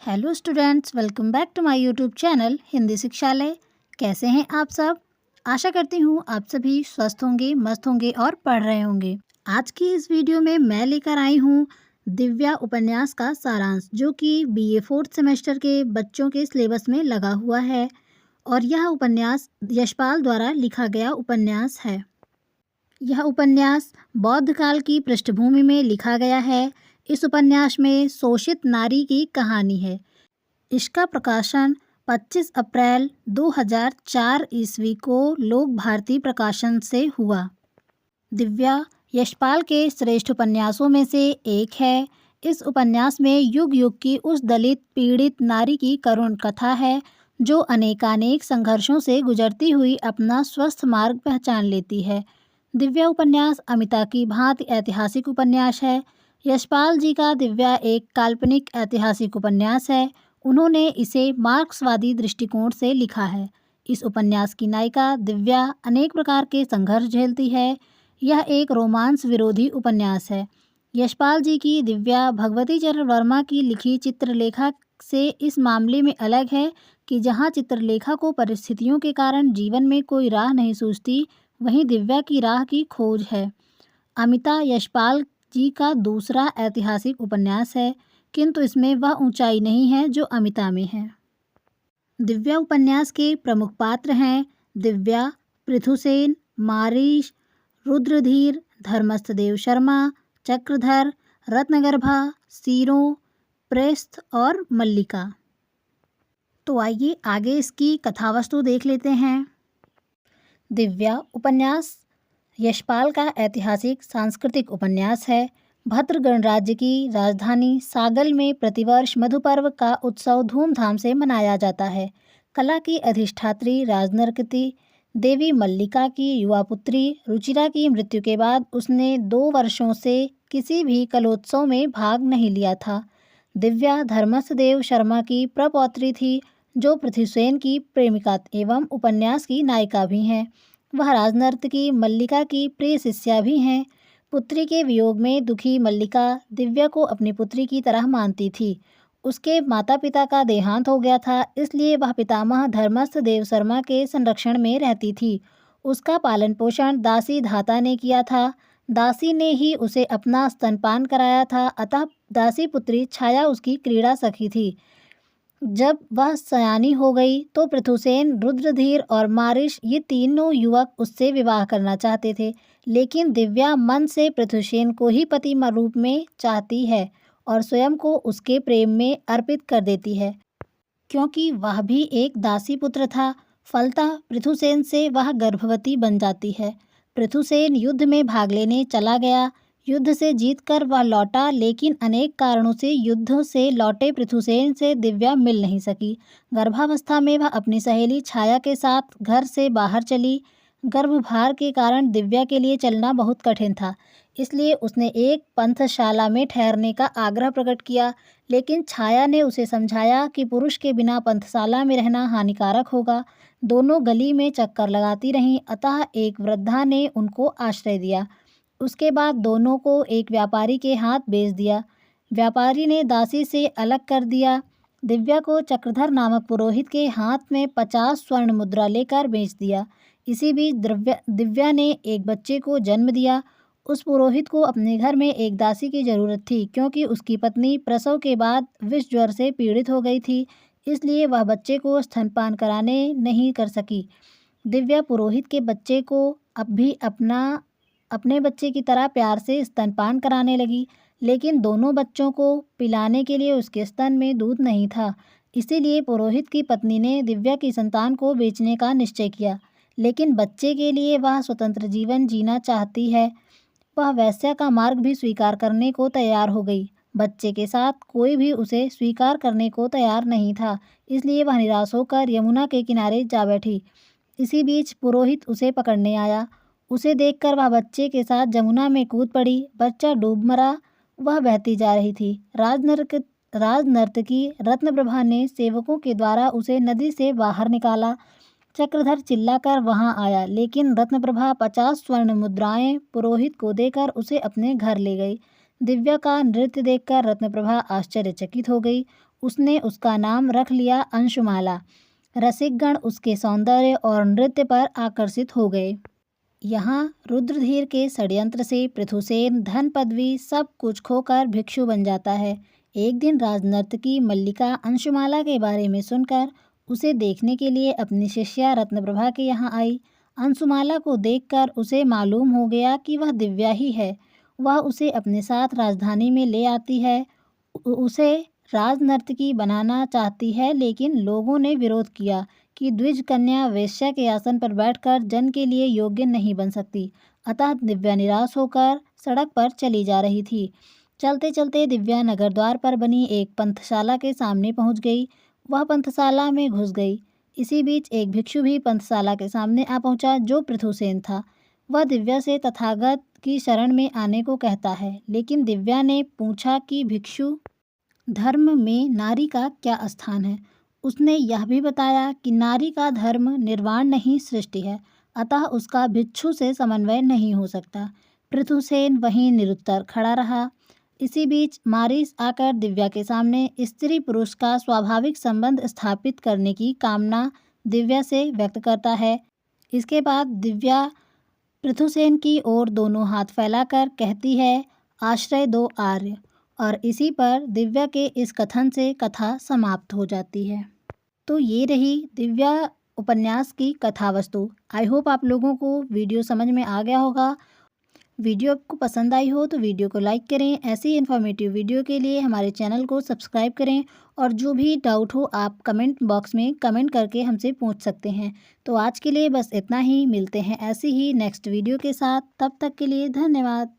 Hello students, welcome back to my YouTube channel Hindi Shikshalaya. कैसे हैं आप सब? आशा करती हूँ आप सभी स्वस्थ होंगे, मस्त होंगे और पढ़ रहे होंगे। आज की इस वीडियो में मैं लेकर आई हूँ दिव्या उपन्यास का सारांश, जो कि बीए 4th सेमेस्टर के बच्चों के सिलेबस में लगा हुआ है और यह उपन्यास यशपाल द्वारा लिखा गया उपन्यास है। यह उपन्यास बौद्ध काल की पृष्ठभूमि में लिखा गया है। इस उपन्यास में शोषित नारी की कहानी है। इसका प्रकाशन 25 अप्रैल 2004 ईस्वी को लोक भारती प्रकाशन से हुआ। दिव्या यशपाल के श्रेष्ठ उपन्यासों में से एक है। इस उपन्यास में युग युग की उस दलित पीड़ित नारी की करुण कथा है, जो अनेकानेक संघर्षों से गुजरती हुई अपना स्वस्थ मार्ग पहचान लेती है। दिव्या उपन्यास अमिता की भांति ऐतिहासिक उपन्यास है। यशपाल जी का दिव्या एक काल्पनिक ऐतिहासिक उपन्यास है। उन्होंने इसे मार्क्सवादी दृष्टिकोण से लिखा है। इस उपन्यास की नायिका दिव्या अनेक प्रकार के संघर्ष झेलती है। यह एक रोमांस विरोधी उपन्यास है। यशपाल जी की दिव्या भगवती चरण वर्मा की लिखी चित्रलेखा से इस मामले में अलग है कि जहाँ चित्रलेखा को परिस्थितियों के कारण जीवन में कोई राह नहीं सूझती, वहीं दिव्या की राह की खोज है। अमिता यशपाल जी का दूसरा ऐतिहासिक उपन्यास है, किंतु इसमें वह ऊंचाई नहीं है जो अमिता में है। दिव्या उपन्यास के प्रमुख पात्र हैं दिव्या, पृथुसेन, मारीश, रुद्रधीर, धर्मस्थदेव शर्मा, चक्रधर, रत्नगर्भा, सीरो, प्रेस्थ और मल्लिका। तो आइए आगे इसकी कथावस्तु देख लेते हैं। दिव्या उपन्यास यशपाल का ऐतिहासिक सांस्कृतिक उपन्यास है। भद्र गणराज्य की राजधानी सागल में प्रतिवर्ष मधुपर्व का उत्सव धूमधाम से मनाया जाता है। कला की अधिष्ठात्री राजनर्तकी देवी मल्लिका की युवा पुत्री रुचिरा की मृत्यु के बाद उसने 2 वर्षों से किसी भी कलोत्सव में भाग नहीं लिया था। दिव्या धर्मस्थदेव शर्मा की प्रपौत्री थी, जो पृथुसेन की प्रेमिका एवं उपन्यास की नायिका भी हैं। वह राजनर्तकी मल्लिका की प्रिय शिष्या भी हैं। पुत्री के वियोग में दुखी मल्लिका दिव्या को अपनी पुत्री की तरह मानती थी। उसके माता पिता का देहांत हो गया था, इसलिए वह पितामह धर्मस्थदेव शर्मा के संरक्षण में रहती थी। उसका पालन पोषण दासी धाता ने किया था। दासी ने ही उसे अपना स्तनपान कराया था, अतः दासी पुत्री छाया उसकी क्रीड़ा सखी थी। जब वह सयानी हो गई तो पृथुसेन, रुद्रधीर और मारिश ये तीनों युवक उससे विवाह करना चाहते थे, लेकिन दिव्या मन से पृथुसेन को ही पति रूप में चाहती है और स्वयं को उसके प्रेम में अर्पित कर देती है, क्योंकि वह भी एक दासी पुत्र था। फलतः पृथुसेन से वह गर्भवती बन जाती है। पृथुसेन युद्ध में भाग लेने चला गया। युद्ध से जीतकर वह लौटा, लेकिन अनेक कारणों से युद्ध से लौटे पृथुसेन से दिव्या मिल नहीं सकी। गर्भावस्था में वह अपनी सहेली छाया के साथ घर से बाहर चली। गर्भभार के कारण दिव्या के लिए चलना बहुत कठिन था, इसलिए उसने एक पंथशाला में ठहरने का आग्रह प्रकट किया, लेकिन छाया ने उसे समझाया कि पुरुष के बिना पंथशाला में रहना हानिकारक होगा। दोनों गली में चक्कर लगाती रहीं, अतः एक वृद्धा ने उनको आश्रय दिया। उसके बाद दोनों को एक व्यापारी के हाथ बेच दिया। व्यापारी ने दासी से अलग कर दिया। दिव्या को चक्रधर नामक पुरोहित के हाथ में 50 स्वर्ण मुद्रा लेकर बेच दिया। इसी बीच दिव्या ने एक बच्चे को जन्म दिया। उस पुरोहित को अपने घर में एक दासी की जरूरत थी, क्योंकि उसकी पत्नी प्रसव के बाद विष ज्वर से पीड़ित हो गई थी, इसलिए वह बच्चे को स्तनपान कराने नहीं कर सकी। दिव्या पुरोहित के बच्चे को अब भी अपने बच्चे की तरह प्यार से स्तनपान कराने लगी, लेकिन दोनों बच्चों को पिलाने के लिए उसके स्तन में दूध नहीं था। इसीलिए पुरोहित की पत्नी ने दिव्या की संतान को बेचने का निश्चय किया, लेकिन बच्चे के लिए वह स्वतंत्र जीवन जीना चाहती है। वह वेश्या का मार्ग भी स्वीकार करने को तैयार हो गई। बच्चे के साथ कोई भी उसे स्वीकार करने को तैयार नहीं था, इसलिए वह निराश होकर यमुना के किनारे जा बैठी। इसी बीच पुरोहित उसे पकड़ने आया। उसे देखकर वह बच्चे के साथ जमुना में कूद पड़ी। बच्चा डूब मरा। वह बहती जा रही थी। राजनर्तकी रत्नप्रभा ने सेवकों के द्वारा उसे नदी से बाहर निकाला। चक्रधर चिल्लाकर वहां आया, लेकिन रत्नप्रभा 50 स्वर्ण मुद्राएं पुरोहित को देकर उसे अपने घर ले गई। दिव्या का नृत्य देखकर रत्नप्रभा आश्चर्यचकित हो गई। उसने उसका नाम रख लिया अंशुमाला। रसिकगण उसके सौंदर्य और नृत्य पर आकर्षित हो गए। यहाँ रुद्रधीर के षड्यंत्र से पृथुसेन धन पदवी सब कुछ खोकर भिक्षु बन जाता है। एक दिन राजनर्तकी मल्लिका अंशुमाला के बारे में सुनकर उसे देखने के लिए अपनी शिष्या रत्नप्रभा के यहाँ आई। अंशुमाला को देखकर उसे मालूम हो गया कि वह दिव्या ही है। वह उसे अपने साथ राजधानी में ले आती है। उसे राजनर्तकी बनाना चाहती है, लेकिन लोगों ने विरोध किया कि द्विज कन्या वेश्या के आसन पर बैठकर जन के लिए योग्य नहीं बन सकती। अतः दिव्या निराश होकर सड़क पर चली जा रही थी। चलते चलते दिव्या नगर द्वार पर बनी एक पंथशाला के सामने पहुंच गई। वह पंथशाला में घुस गई। इसी बीच एक भिक्षु भी पंथशाला के सामने आ पहुंचा, जो पृथुसेन था। वह दिव्या से तथागत की शरण में आने को कहता है, लेकिन दिव्या ने पूछा कि भिक्षु धर्म में नारी का क्या स्थान है। उसने यह भी बताया कि नारी का धर्म निर्वाण नहीं सृष्टि है, अतः उसका भिक्षु से समन्वय नहीं हो सकता। पृथुसेन वहीं निरुत्तर खड़ा रहा। इसी बीच मारीस आकर दिव्या के सामने स्त्री पुरुष का स्वाभाविक संबंध स्थापित करने की कामना दिव्या से व्यक्त करता है। इसके बाद दिव्या पृथुसेन की ओर दोनों हाथ फैलाकर कहती है, आश्रय दो आर्य। और इसी पर दिव्या के इस कथन से कथा समाप्त हो जाती है। तो ये रही दिव्या उपन्यास की कथा वस्तु। आई होप आप लोगों को वीडियो समझ में आ गया होगा। वीडियो आपको पसंद आई हो तो वीडियो को लाइक करें। ऐसी इन्फॉर्मेटिव वीडियो के लिए हमारे चैनल को सब्सक्राइब करें, और जो भी डाउट हो आप कमेंट बॉक्स में कमेंट करके हमसे पूछ सकते हैं। तो आज के लिए बस इतना ही। मिलते हैं ऐसी ही नेक्स्ट वीडियो के साथ। तब तक के लिए धन्यवाद।